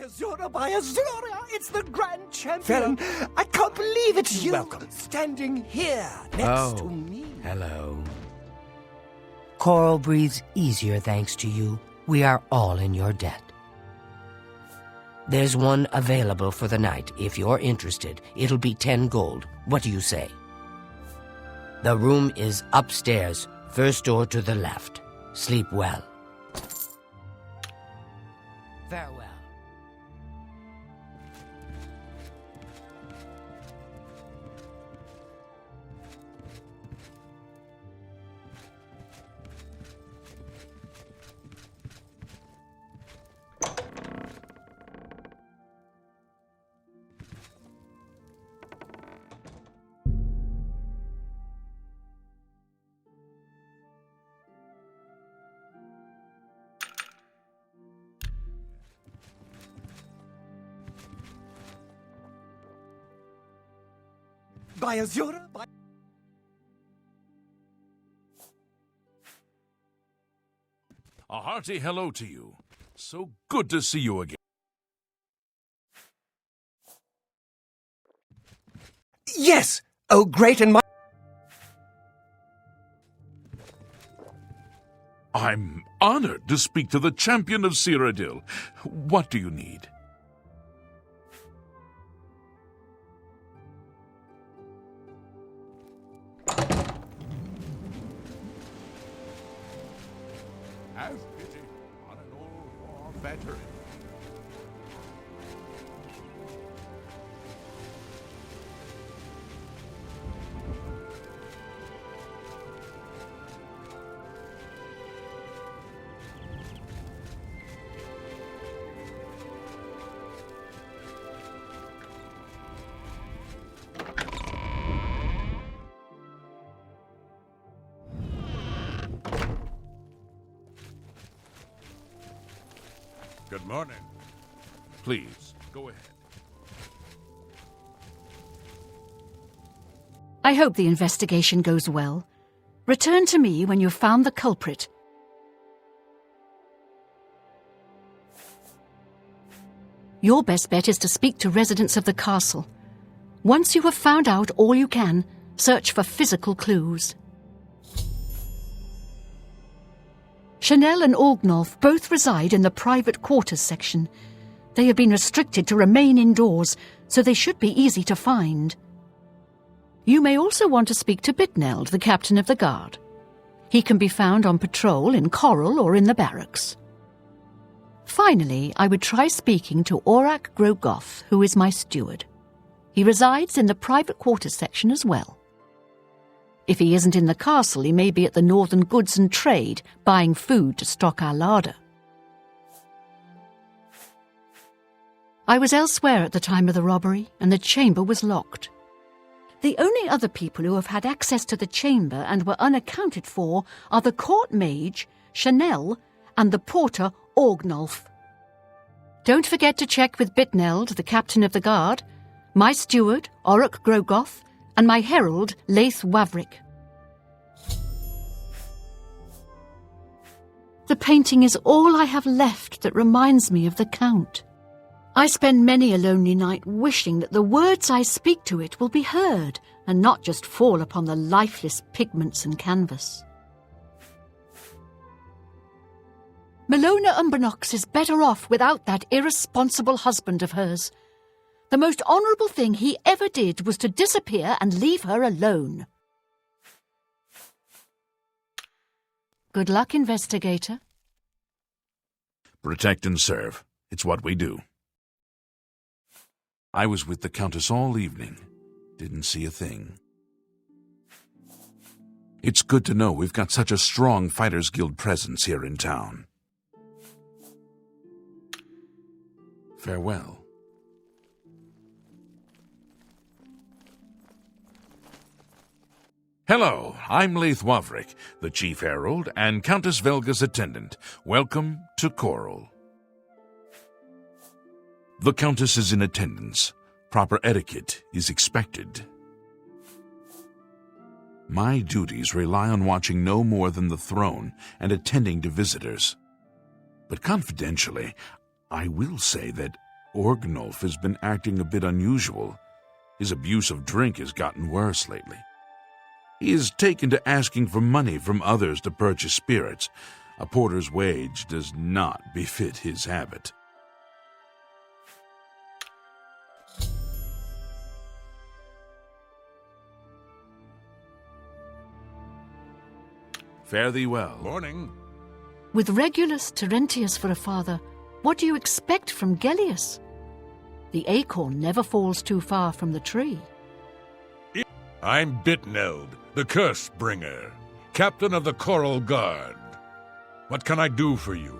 Bayazura, it's the grand champion. I can't believe it's you. Welcome. Standing here next to me. Hello. Chorrol breathes easier thanks to you. We are all in your debt. There's one available for the night. If you're interested, it'll be 10 gold. What do you say? The room is upstairs, first door to the left. Sleep well. Farewell. Bayazura? A hearty hello to you. So good to see you again. Yes! Oh, great and mighty. I'm honored to speak to the champion of Cyrodiil. What do you need? Have pity on an old war veteran. Good morning. Please, go ahead. I hope the investigation goes well. Return to me when you've found the culprit. Your best bet is to speak to residents of the castle. Once you have found out all you can, search for physical clues. Chanel and Orgnolf both reside in the private quarters section. They have been restricted to remain indoors, so they should be easy to find. You may also want to speak to Bittneld, the captain of the guard. He can be found on patrol in Chorrol or in the barracks. Finally, I would try speaking to Orok gro-Ghoth, who is my steward. He resides in the private quarters section as well. If he isn't in the castle, he may be at the Northern Goods and Trade, buying food to stock our larder. I was elsewhere at the time of the robbery, and the chamber was locked. The only other people who have had access to the chamber and were unaccounted for are the court mage, Chanel, and the porter, Orgnolf. Don't forget to check with Bittneld, the captain of the guard, my steward, Orok gro-Ghoth, and my herald, Laythe Wavrick. The painting is all I have left that reminds me of the Count. I spend many a lonely night wishing that the words I speak to it will be heard and not just fall upon the lifeless pigments and canvas. Melona Umbernox is better off without that irresponsible husband of hers. The most honourable thing he ever did was to disappear and leave her alone. Good luck, investigator. Protect and serve. It's what we do. I was with the Countess all evening. Didn't see a thing. It's good to know we've got such a strong Fighters Guild presence here in town. Farewell. Hello, I'm Laythe Wavrick, the Chief Herald and Countess Valdga's attendant. Welcome to Chorrol. The Countess is in attendance. Proper etiquette is expected. My duties rely on watching no more than the throne and attending to visitors. But confidentially, I will say that Orgnolf has been acting a bit unusual. His abuse of drink has gotten worse lately. He has taken to asking for money from others to purchase spirits. A porter's wage does not befit his habit. Fare thee well. Morning. With Regulus Terentius for a father, what do you expect from Gellius? The acorn never falls too far from the tree. I'm Bittneld, the Curse Bringer, captain of the Chorrol Guard. What can I do for you?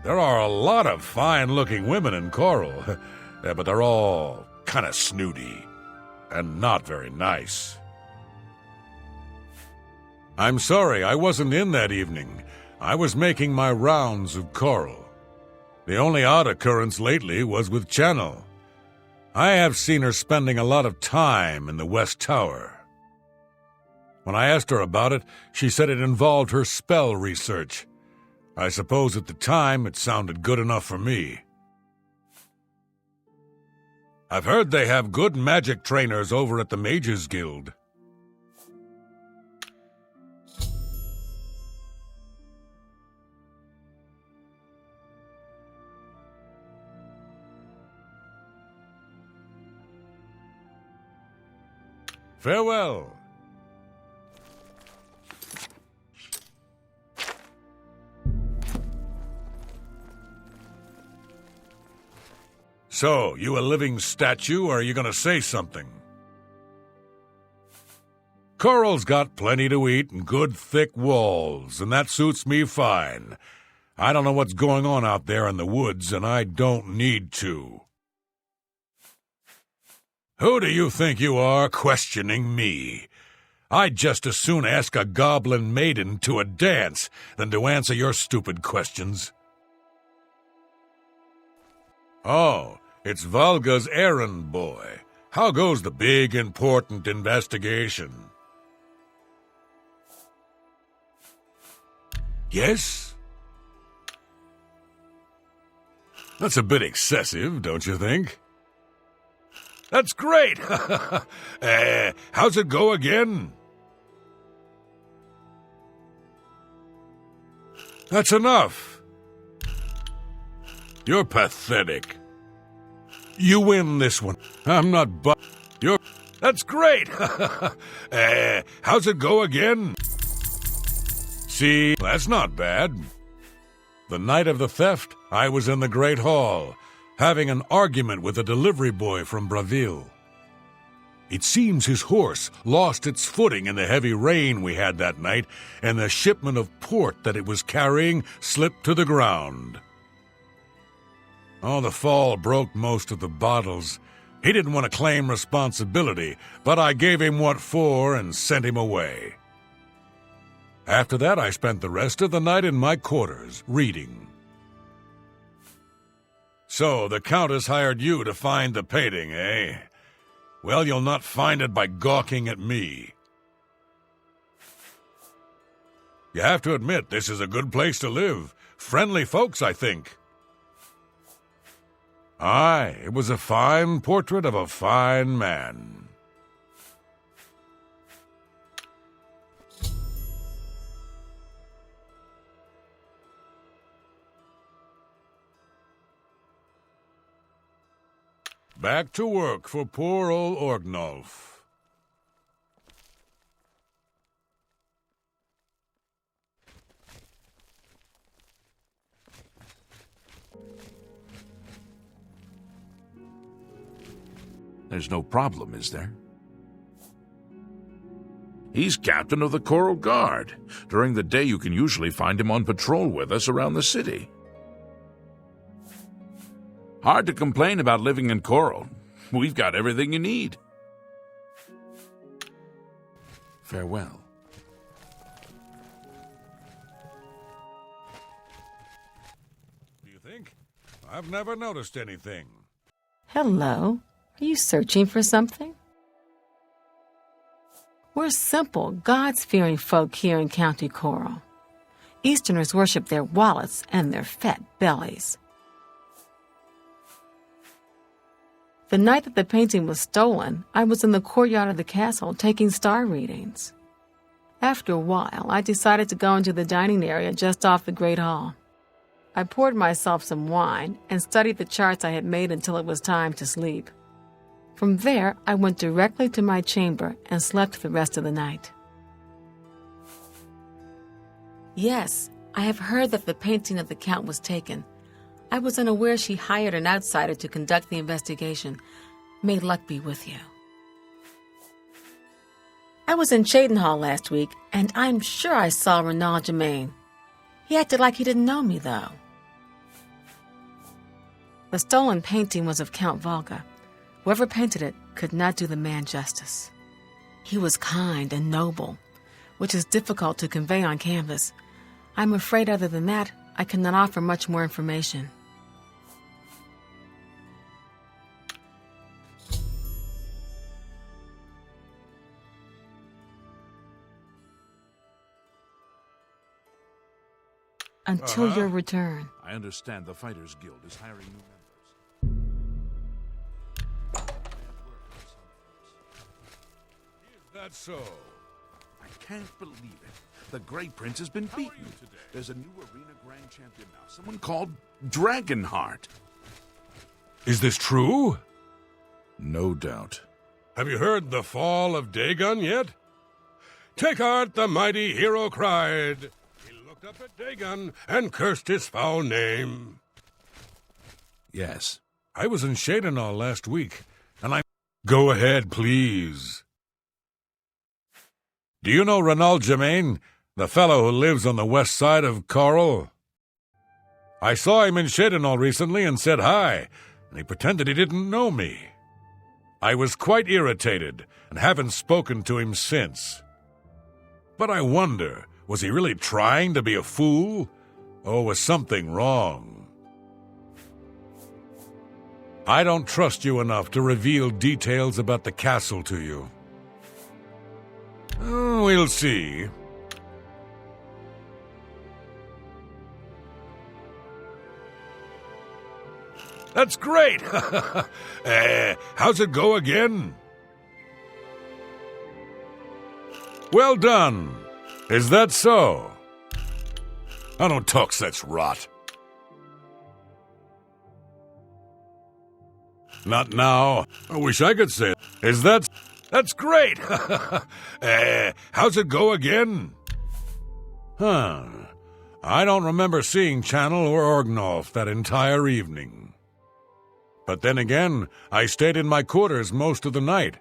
There are a lot of fine-looking women in Chorrol, but they're all kind of snooty and not very nice. I'm sorry I wasn't in that evening. I was making my rounds of Chorrol. The only odd occurrence lately was with Channel. I have seen her spending a lot of time in the West Tower. When I asked her about it, she said it involved her spell research. I suppose at the time it sounded good enough for me. I've heard they have good magic trainers over at the Mages Guild. Farewell. So, you a living statue, or are you gonna say something? Chorrol's got plenty to eat and good thick walls, and that suits me fine. I don't know what's going on out there in the woods, and I don't need to. Who do you think you are questioning me? I'd just as soon ask a goblin maiden to a dance than to answer your stupid questions. Oh, it's Valdga's errand boy. How goes the big, important investigation? Yes? That's a bit excessive, don't you think? That's great! How's it go again? That's enough. You're pathetic. You win this one. I'm not You're... That's great! How's it go again? See, that's not bad. The night of the theft, I was in the Great Hall, having an argument with a delivery boy from Braville. It seems his horse lost its footing in the heavy rain we had that night, and the shipment of port that it was carrying slipped to the ground. Oh, the fall broke most of the bottles. He didn't want to claim responsibility, but I gave him what for and sent him away. After that, I spent the rest of the night in my quarters, reading. So, the Countess hired you to find the painting, eh? Well, you'll not find it by gawking at me. You have to admit, this is a good place to live. Friendly folks, I think. Aye, it was a fine portrait of a fine man. Back to work for poor old Orgnolf. There's no problem, is there? He's captain of the Chorrol Guard. During the day, you can usually find him on patrol with us around the city. Hard to complain about living in Chorrol. We've got everything you need. Farewell. Do you think? I've never noticed anything. Hello. Are you searching for something? We're simple, God-fearing folk here in County Chorrol. Easterners worship their wallets and their fat bellies. The night that the painting was stolen, I was in the courtyard of the castle taking star readings. After a while, I decided to go into the dining area just off the Great Hall. I poured myself some wine and studied the charts I had made until it was time to sleep. From there, I went directly to my chamber and slept the rest of the night. Yes, I have heard that the painting of the Count was taken. I was unaware she hired an outsider to conduct the investigation. May luck be with you. I was in Cheydinhall last week, and I'm sure I saw Orgnolf Germain. He acted like he didn't know me, though. The stolen painting was of Count Valdga. Whoever painted it could not do the man justice. He was kind and noble, which is difficult to convey on canvas. I'm afraid other than that, I cannot offer much more information. Until your return. I understand the Fighters Guild is hiring new members. Is that so? I can't believe it. The Grey Prince has been beaten. There's a new arena grand champion now. Someone called Dragonheart. Is this true? No doubt. Have you heard the fall of Dagon yet? Take heart, the mighty hero cried. He looked up at Dagon and cursed his foul name. Yes. I was in Cheydinhall last week, and I... Go ahead, please. Do you know Orgnolf Germain, the fellow who lives on the west side of Chorrol? I saw him in Cheydinhall recently and said hi, and he pretended he didn't know me. I was quite irritated and haven't spoken to him since. But I wonder, was he really trying to be a fool? Or was something wrong? I don't trust you enough to reveal details about the castle to you. We'll see. That's great! How's it go again? Well done. Is that so? I don't talk such rot. Not now. I wish I could say it. Is that... That's great! How's it go again? I don't remember seeing Channel or Orgnolf that entire evening. But then again, I stayed in my quarters most of the night.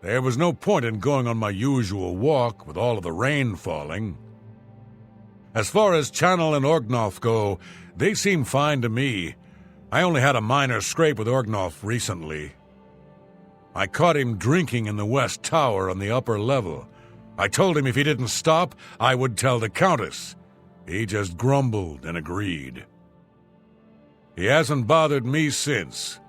There was no point in going on my usual walk with all of the rain falling. As far as Channel and Orgnolf go, they seem fine to me. I only had a minor scrape with Orgnolf recently. I caught him drinking in the West Tower on the upper level. I told him if he didn't stop, I would tell the Countess. He just grumbled and agreed. He hasn't bothered me since.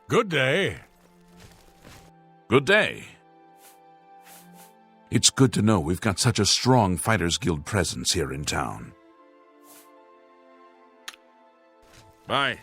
Good day. Good day. It's good to know we've got such a strong Fighters Guild presence here in town. Bye.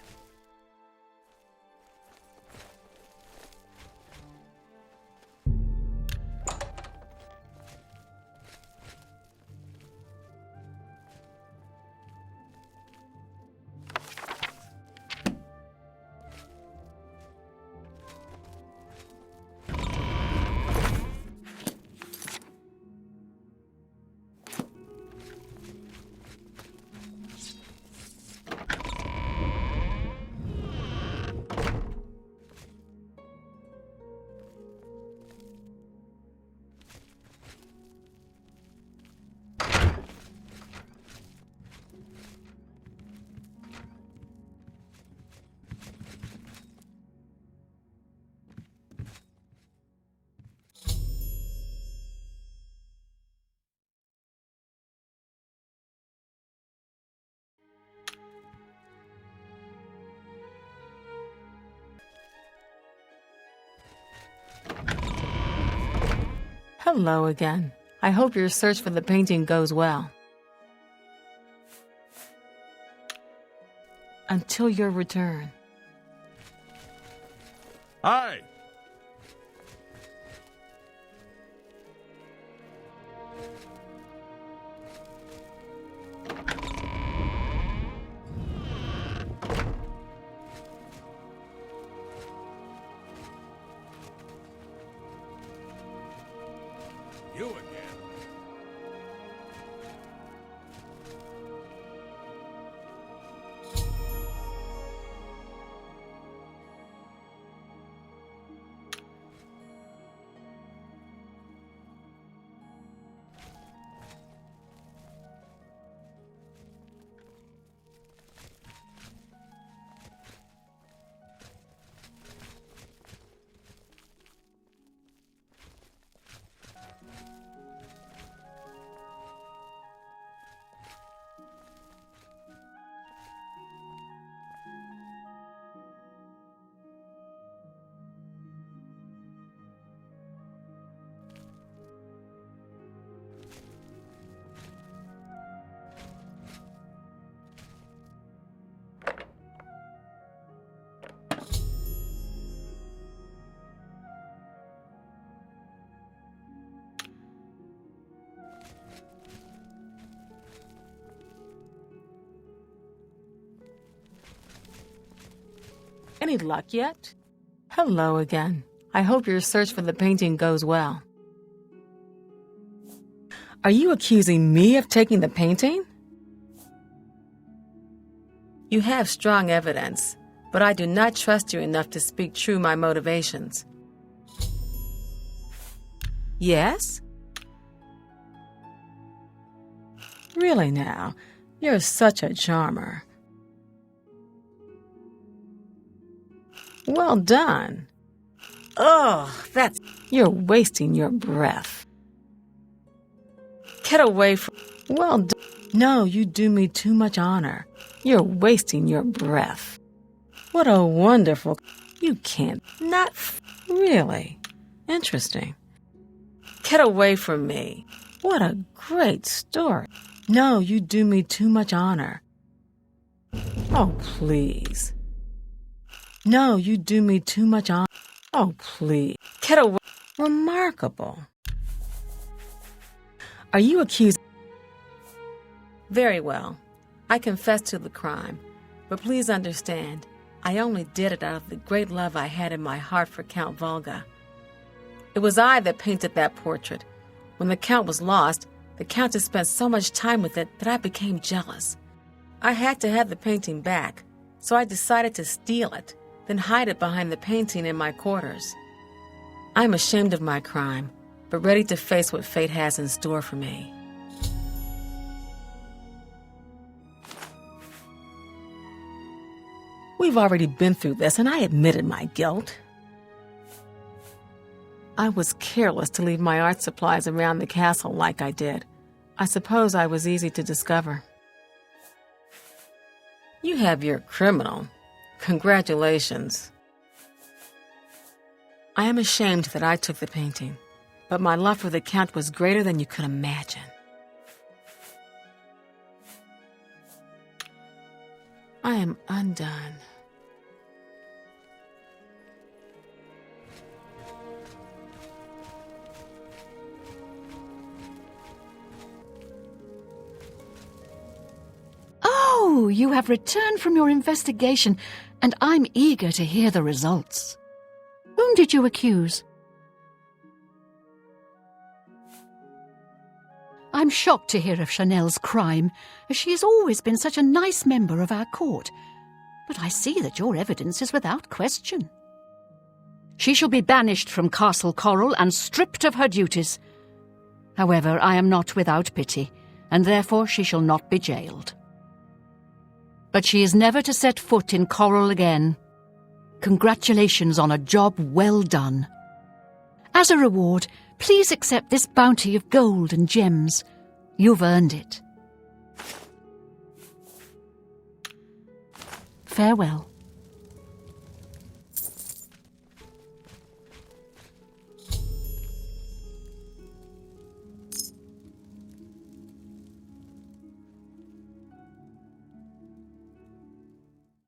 Hello again. I hope your search for the painting goes well. Until your return. Hi! You again. Any luck yet? Hello again. I hope your search for the painting goes well. Are you accusing me of taking the painting? You have strong evidence, but I do not trust you enough to speak true my motivations. Yes? Really now, you're such a charmer. Well done. Ugh, that's... You're wasting your breath. Get away from... Well done. No, you do me too much honor. You're wasting your breath. What a wonderful... You can't... Not... Really? Interesting. Get away from me. What a great story. No, you do me too much honor. Oh, please. No, you do me too much honor. Oh, please. Get away. Remarkable. Are you accused? Very well. I confess to the crime. But please understand, I only did it out of the great love I had in my heart for Count Valdga. It was I that painted that portrait. When the Count was lost, the Countess spent so much time with it that I became jealous. I had to have the painting back, so I decided to steal it, then hide it behind the painting in my quarters. I'm ashamed of my crime, but ready to face what fate has in store for me. We've already been through this, and I admitted my guilt. I was careless to leave my art supplies around the castle like I did. I suppose I was easy to discover. You have your criminal. Congratulations. I am ashamed that I took the painting, but my love for the Count was greater than you could imagine. I am undone. Oh, you have returned from your investigation, and I'm eager to hear the results. Whom did you accuse? I'm shocked to hear of Chanel's crime, as she has always been such a nice member of our court. But I see that your evidence is without question. She shall be banished from Castle Chorrol and stripped of her duties. However, I am not without pity, and therefore she shall not be jailed. But she is never to set foot in Chorrol again. Congratulations on a job well done. As a reward, please accept this bounty of gold and gems. You've earned it. Farewell.